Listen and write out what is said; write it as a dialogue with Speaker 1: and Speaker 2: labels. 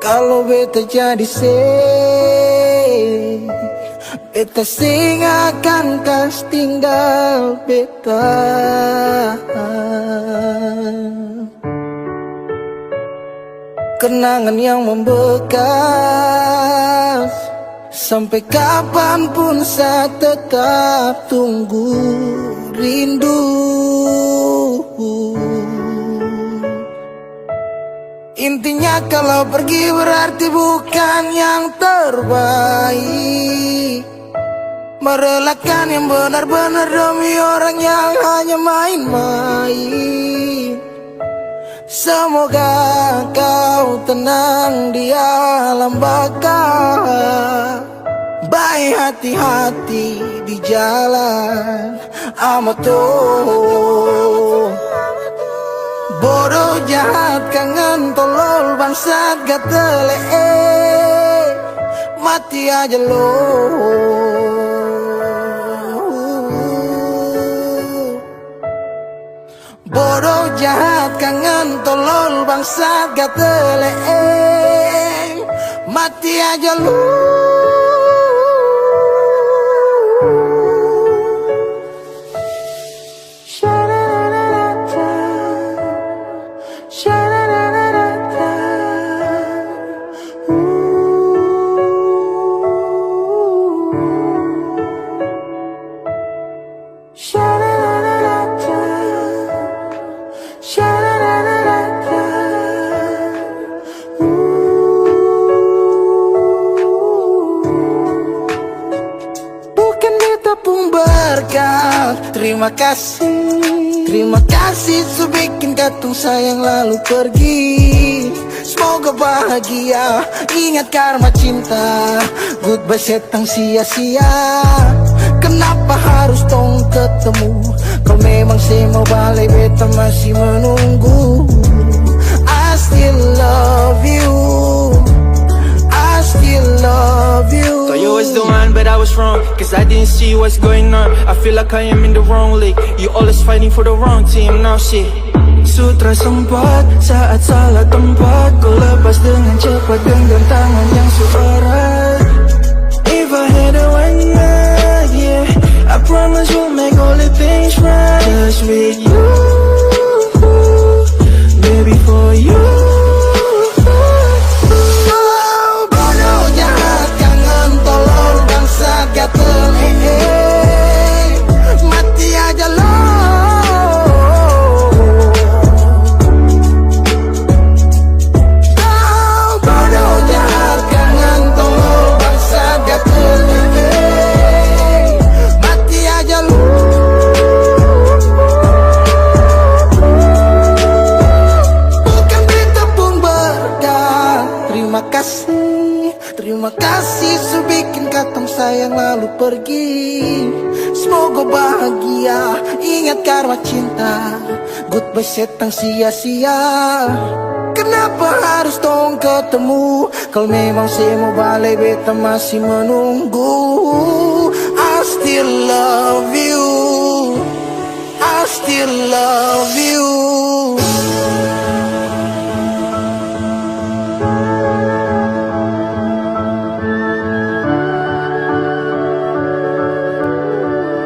Speaker 1: Kalau beta jadi beta sing akan kas tinggal beta. Kenangan yang membekas, sampai kapanpun saya tetap tunggu rindu. Intinya kalau pergi berarti bukan yang terbaik. Merelakan yang benar-benar demi orang yang hanya main-main. Semoga kau tenang di alam baka. Baik hati-hati di jalan Amato. Bodoh jahat kangen tolol bangsat gatele, mati aja lo. Bodoh jahat kangen tolol bangsat gatele, mati aja lo. Bukan beta pun berkat. Terima kasih sudah bikin katung sayang lalu pergi. Semoga bahagia, ingat karma cinta. Goodbye setang sia-sia. Kenapa harus tong ketemu? Kau memang saya mau balik, beta masih menunggu. I still love you, I still love you.
Speaker 2: Thought you was the one but I was wrong, cause I didn't see what's going on. I feel like I am in the wrong league. You always fighting for the wrong team, now shit. Sutra sempat saat salah tempat. Ku lepas dengan cepat genggam tangan yang suara. If I had a one night, yeah, I promise we'll make all the things right. Just with you, baby, for you.
Speaker 1: Bodoh jahat kangen tolol bangsat gatele, mati aja lo. Bodoh jahat kangen tolol bangsat gatele, mati aja lo. Bukan beta pun berkat. Terima kasih sudah bikin katong sayang lalu pergi. Semoga bahagia, ingat karma cinta. Goodbye setang sia-sia. Kenapa harus tong ketemu? Kalau memang saya mau balik, beta masih menunggu. I still love you, I still love you.